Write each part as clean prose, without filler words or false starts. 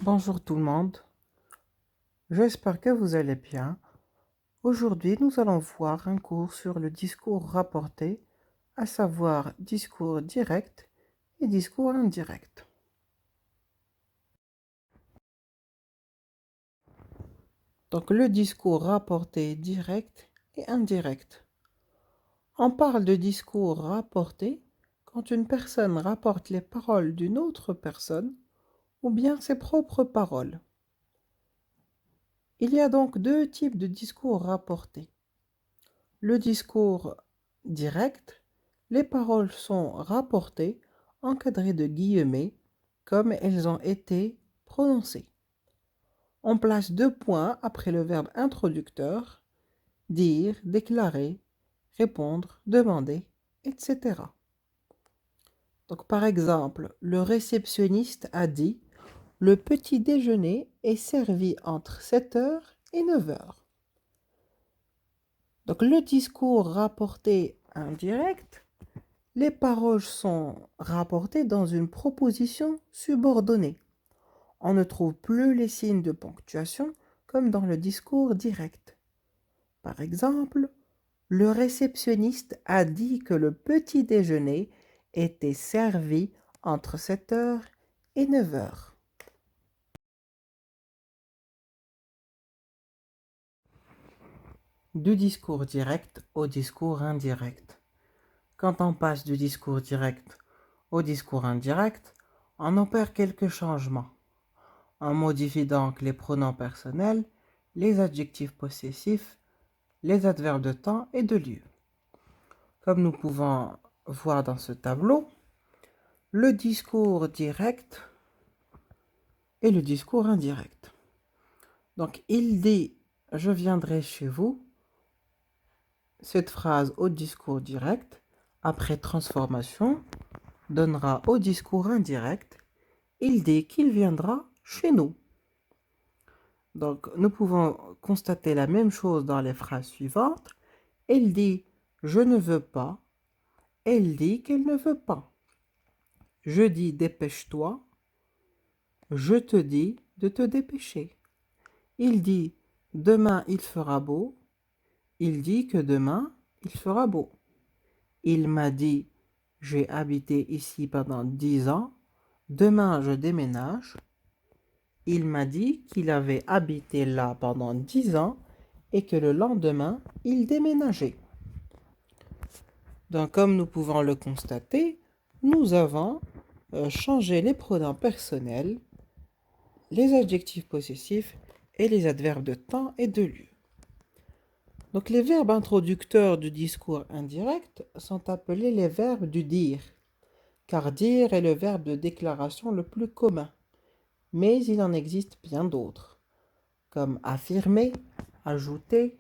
Bonjour tout le monde, j'espère que vous allez bien. Aujourd'hui, nous allons voir un cours sur le discours rapporté, à savoir discours direct et discours indirect. Donc le discours rapporté direct et indirect. On parle de discours rapporté quand une personne rapporte les paroles d'une autre personne ou bien ses propres paroles. Il y a donc deux types de discours rapportés. Le discours direct, les paroles sont rapportées, encadrées de guillemets, comme elles ont été prononcées. On place deux points après le verbe introducteur, dire, déclarer, répondre, demander, etc. Donc par exemple, le réceptionniste a dit: le petit déjeuner est servi entre 7 heures et 9 heures. Donc le discours rapporté indirect, les paroles sont rapportées dans une proposition subordonnée. On ne trouve plus les signes de ponctuation comme dans le discours direct. Par exemple, le réceptionniste a dit que le petit déjeuner était servi entre 7 heures et 9 heures. Du discours direct au discours indirect. Quand on passe du discours direct au discours indirect, on opère quelques changements. On modifie donc les pronoms personnels, les adjectifs possessifs, les adverbes de temps et de lieu. Comme nous pouvons voir dans ce tableau, le discours direct et le discours indirect. Donc il dit: je viendrai chez vous. Cette phrase au discours direct, après transformation, donnera au discours indirect: il dit qu'il viendra chez nous. Donc, nous pouvons constater la même chose dans les phrases suivantes. Elle dit: je ne veux pas. Elle dit qu'elle ne veut pas. Je dis: dépêche-toi. Je te dis de te dépêcher. Il dit: demain il fera beau. Il dit que demain il fera beau. Il m'a dit: j'ai habité ici pendant 10 ans. Demain je déménage. Il m'a dit qu'il avait habité là pendant 10 ans et que le lendemain, il déménageait. Donc, comme nous pouvons le constater, nous avons changé les pronoms personnels, les adjectifs possessifs et les adverbes de temps et de lieu. Donc, les verbes introducteurs du discours indirect sont appelés les verbes du dire, car dire est le verbe de déclaration le plus commun, mais il en existe bien d'autres, comme affirmer, ajouter,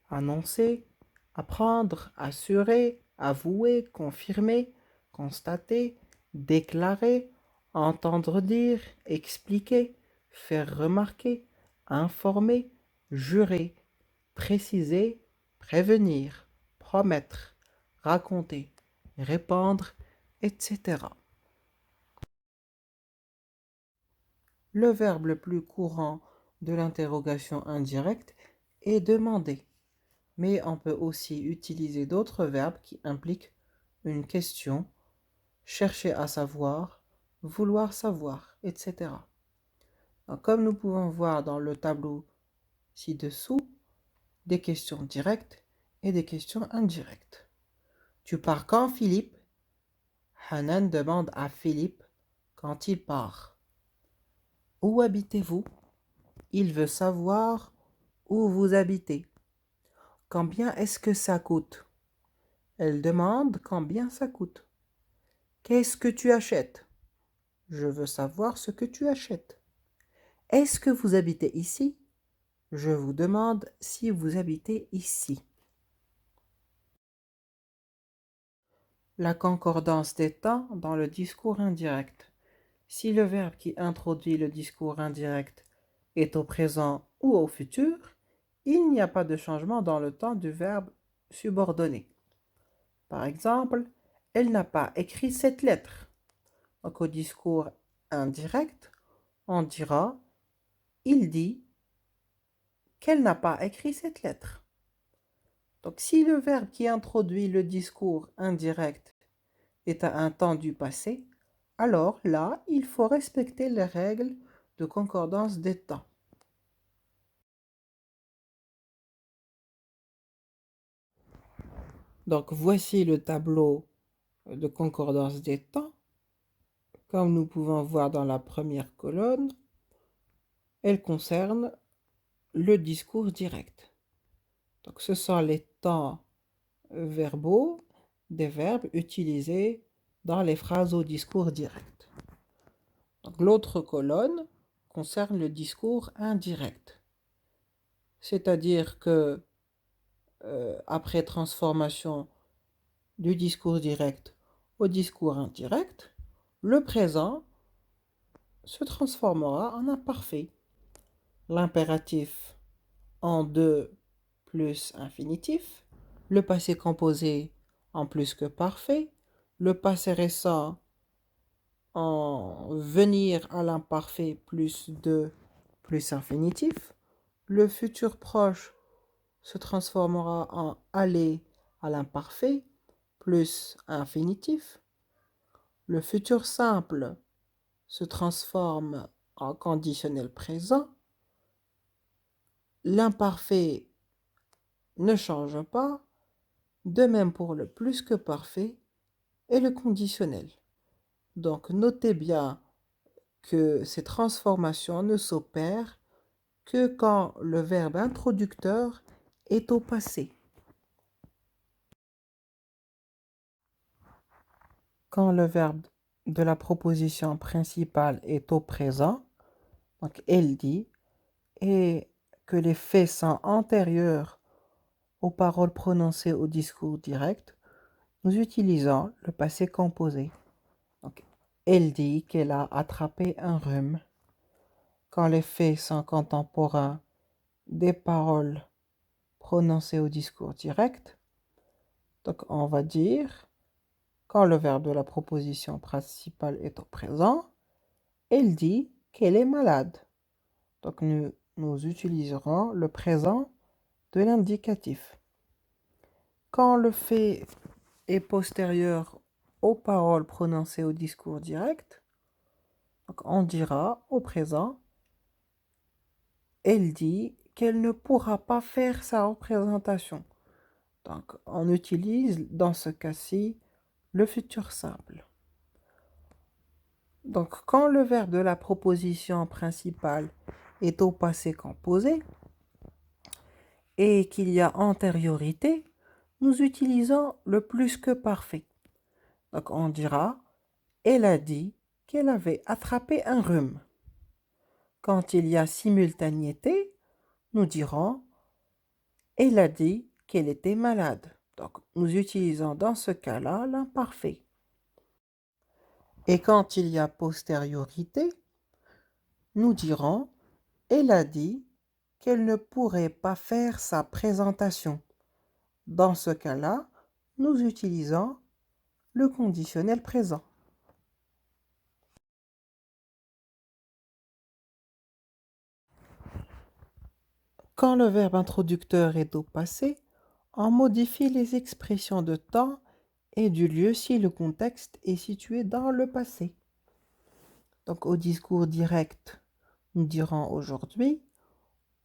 annoncer, apprendre, assurer, avouer, confirmer, constater, déclarer, entendre dire, expliquer, faire remarquer, informer, jurer, préciser, prévenir, promettre, raconter, répandre, etc. Le verbe le plus courant de l'interrogation indirecte est demander. Mais on peut aussi utiliser d'autres verbes qui impliquent une question, chercher à savoir, vouloir savoir, etc. Donc, comme nous pouvons voir dans le tableau ci-dessous, des questions directes et des questions indirectes. Tu pars quand, Philippe? Hanan demande à Philippe quand il part. Où habitez-vous? Il veut savoir où vous habitez. Combien est-ce que ça coûte? Elle demande combien ça coûte. Qu'est-ce que tu achètes? Je veux savoir ce que tu achètes. Est-ce que vous habitez ici? Je vous demande si vous habitez ici. La concordance des temps dans le discours indirect. Si le verbe qui introduit le discours indirect est au présent ou au futur, il n'y a pas de changement dans le temps du verbe subordonné. Par exemple, elle n'a pas écrit cette lettre. Donc au discours indirect, on dira il dit qu'elle n'a pas écrit cette lettre. Donc si le verbe qui introduit le discours indirect est à un temps du passé, alors là, il faut respecter les règles de concordance des temps. Donc voici le tableau de concordance des temps. Comme nous pouvons voir dans la première colonne, elle concerne le discours direct. Donc ce sont les temps verbaux des verbes utilisés dans les phrases au discours direct. L'autre colonne concerne le discours indirect. C'est-à-dire que après transformation du discours direct au discours indirect, le présent se transformera en imparfait. L'impératif en deux plus infinitif, le passé composé en plus que parfait, le passé récent en venir à l'imparfait plus de plus infinitif, le futur proche se transformera en aller à l'imparfait plus infinitif, le futur simple se transforme en conditionnel présent, l'imparfait ne change pas, de même pour le plus que parfait et le conditionnel. Donc notez bien que ces transformations ne s'opèrent que quand le verbe introducteur est au passé. Quand le verbe de la proposition principale est au présent, donc elle dit, et que les faits sont antérieurs aux paroles prononcées au discours direct, nous utilisons le passé composé. Donc, elle dit qu'elle a attrapé un rhume. Quand les faits sont contemporains des paroles prononcées au discours direct, donc on va dire, quand le verbe de la proposition principale est au présent, elle dit qu'elle est malade. Donc nous utiliserons le présent de l'indicatif. Quand le fait est postérieur aux paroles prononcées au discours direct, donc on dira au présent, elle dit qu'elle ne pourra pas faire sa représentation. Donc on utilise dans ce cas-ci le futur simple. Donc quand le verbe de la proposition principale est au passé composé et qu'il y a antériorité, nous utilisons le plus que parfait. Donc on dira, elle a dit qu'elle avait attrapé un rhume. Quand il y a simultanéité, nous dirons, elle a dit qu'elle était malade. Donc nous utilisons dans ce cas-là l'imparfait. Et quand il y a postériorité, nous dirons, elle a dit qu'elle ne pourrait pas faire sa présentation. Dans ce cas-là, nous utilisons le conditionnel présent. Quand le verbe introducteur est au passé, on modifie les expressions de temps et du lieu si le contexte est situé dans le passé. Donc au discours direct, nous dirons aujourd'hui.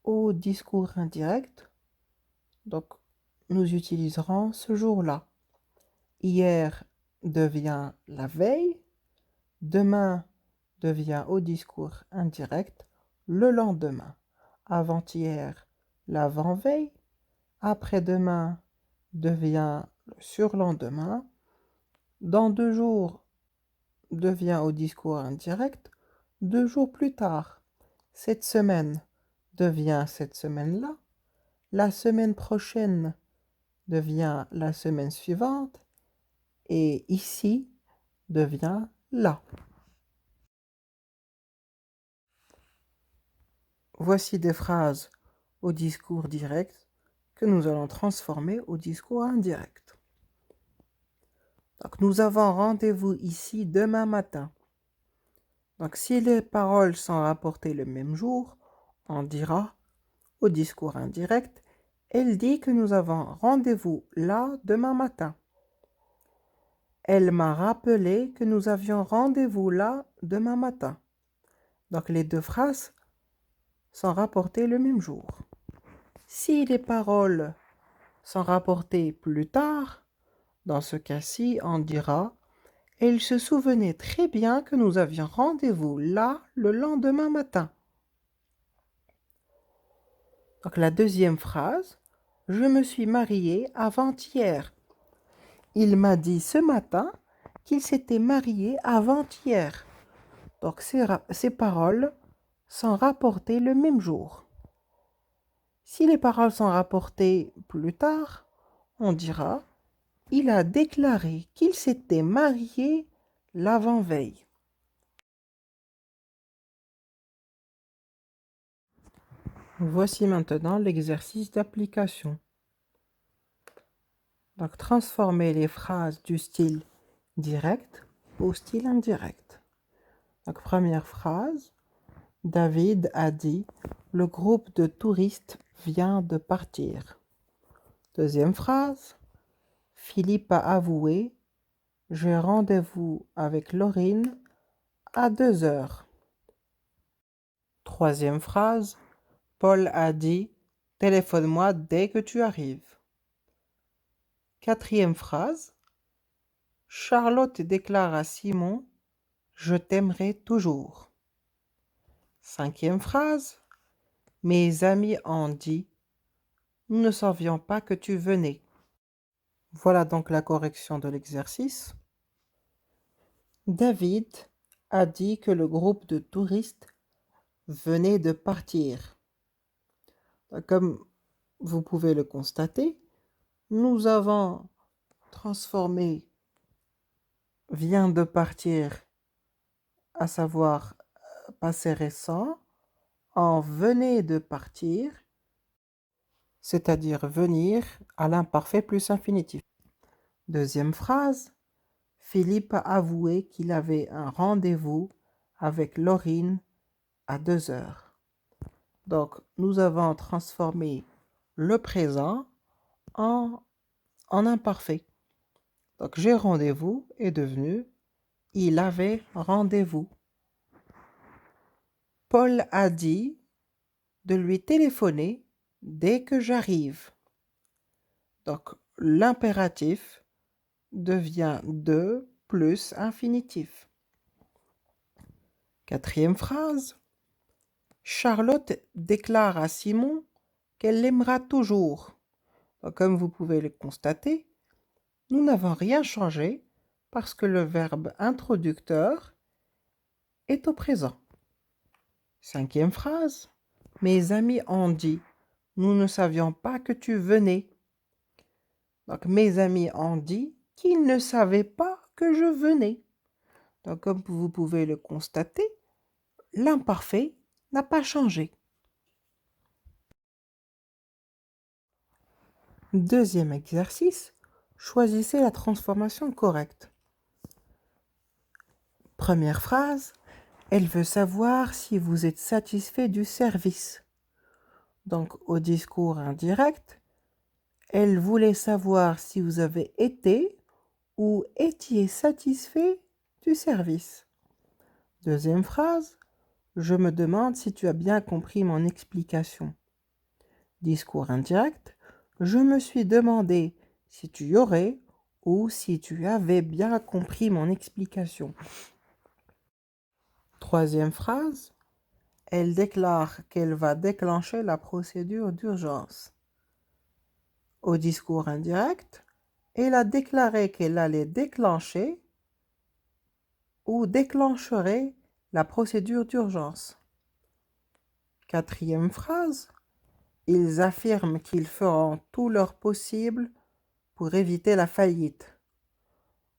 Au discours indirect, donc nous utiliserons ce jour-là. Hier devient la veille, demain devient au discours indirect le lendemain. Avant-hier, l'avant-veille, après-demain devient le surlendemain, dans 2 jours devient au discours indirect 2 jours plus tard. Cette semaine devient cette semaine-là, la semaine prochaine devient la semaine suivante, et ici devient là. Voici des phrases au discours direct que nous allons transformer au discours indirect. Donc, nous avons rendez-vous ici demain matin. Donc, si les paroles sont rapportées le même jour, on dira au discours indirect, elle dit que nous avons rendez-vous là demain matin. Elle m'a rappelé que nous avions rendez-vous là demain matin. Donc, les deux phrases sont rapportées le même jour. Si les paroles sont rapportées plus tard, dans ce cas-ci, on dira « Elle se souvenait très bien que nous avions rendez-vous là le lendemain matin. » Donc la deuxième phrase « Je me suis mariée avant-hier. » Il m'a dit ce matin qu'il s'était marié avant-hier. Donc ces paroles sont rapportées le même jour. Si les paroles sont rapportées plus tard, on dira « Il a déclaré qu'il s'était marié l'avant-veille. » Voici maintenant l'exercice d'application. Donc, transformer les phrases du style direct au style indirect. Donc, première phrase, David a dit, le groupe de touristes vient de partir. Deuxième phrase, Philippe a avoué, j'ai rendez-vous avec Laurine à 2 heures. Troisième phrase, Paul a dit, téléphone-moi dès que tu arrives. Quatrième phrase, Charlotte déclare à Simon, je t'aimerai toujours. Cinquième phrase, mes amis ont dit, nous ne savions pas que tu venais. Voilà donc la correction de l'exercice. David a dit que le groupe de touristes venait de partir. Comme vous pouvez le constater, nous avons transformé vient de partir, à savoir passé récent, en venait de partir, c'est-à-dire venir à l'imparfait plus infinitif. Deuxième phrase, Philippe a avoué qu'il avait un rendez-vous avec Laurine à 2 heures. Donc, nous avons transformé le présent en imparfait. Donc, j'ai rendez-vous est devenu il avait rendez-vous. Paul a dit de lui téléphoner dès que j'arrive. Donc, l'impératif devient de plus infinitif. Quatrième phrase. Charlotte déclare à Simon qu'elle l'aimera toujours. Donc, comme vous pouvez le constater, nous n'avons rien changé parce que le verbe introducteur est au présent. Cinquième phrase. Mes amis ont dit, nous ne savions pas que tu venais. Donc, mes amis ont dit qu'ils ne savaient pas que je venais. Donc, comme vous pouvez le constater, l'imparfait n'a pas changé. Deuxième exercice, choisissez la transformation correcte. Première phrase, elle veut savoir si vous êtes satisfait du service. Donc, au discours indirect, elle voulait savoir si vous avez été ou étiez satisfait du service. Deuxième phrase, je me demande si tu as bien compris mon explication. Discours indirect, je me suis demandé si tu y aurais ou si tu avais bien compris mon explication. Troisième phrase, elle déclare qu'elle va déclencher la procédure d'urgence. Au discours indirect, elle a déclaré qu'elle allait déclencher ou déclencherait la procédure d'urgence. Quatrième phrase, ils affirment qu'ils feront tout leur possible pour éviter la faillite.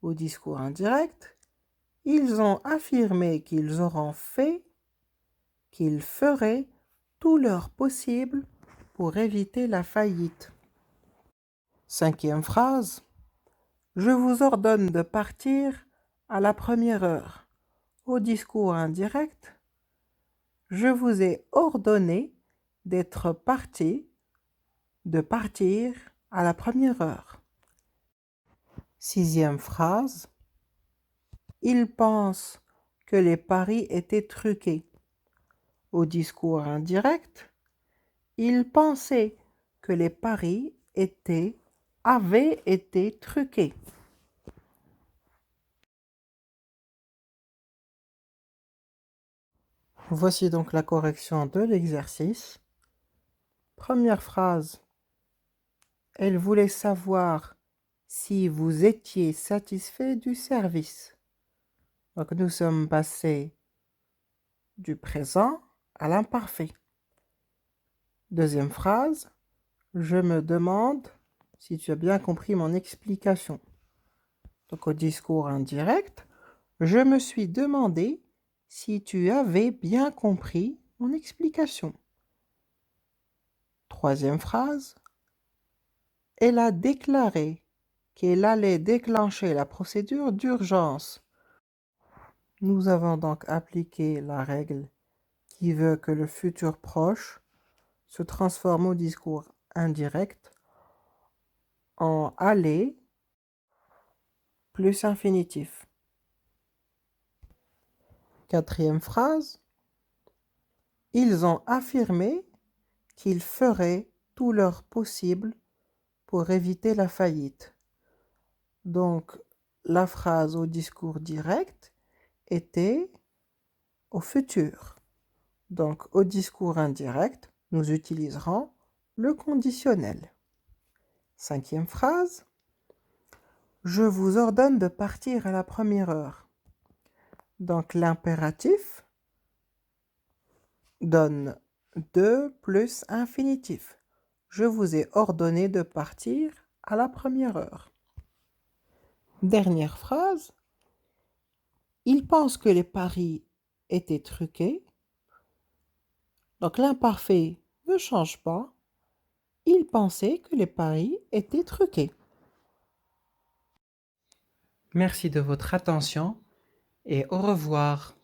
Au discours indirect, ils ont affirmé qu'ils auront fait, qu'ils feraient tout leur possible pour éviter la faillite. Cinquième phrase, je vous ordonne de partir à la première heure. au discours indirect, je vous ai ordonné de partir à la première heure. 6e phrase. Il pense que les paris étaient truqués. Au discours indirect, il pensait que les paris avaient été truqués. Voici donc la correction de l'exercice. Première phrase. Elle voulait savoir si vous étiez satisfait du service. Donc nous sommes passés du présent à l'imparfait. Deuxième phrase. Je me demande si tu as bien compris mon explication. Donc au discours indirect, je me suis demandé si tu avais bien compris mon explication. Troisième phrase. Elle a déclaré qu'elle allait déclencher la procédure d'urgence. Nous avons donc appliqué la règle qui veut que le futur proche se transforme au discours indirect en allait plus infinitif. Quatrième phrase. Ils ont affirmé qu'ils feraient tout leur possible pour éviter la faillite. Donc, la phrase au discours direct était au futur. Donc, au discours indirect, nous utiliserons le conditionnel. Cinquième phrase. Je vous ordonne de partir à la première heure. Donc, l'impératif donne 2 plus infinitif. Je vous ai ordonné de partir à la première heure. Dernière phrase. Il pense que les paris étaient truqués. Donc l'imparfait ne change pas. Il pensait que les paris étaient truqués. Merci de votre attention et au revoir.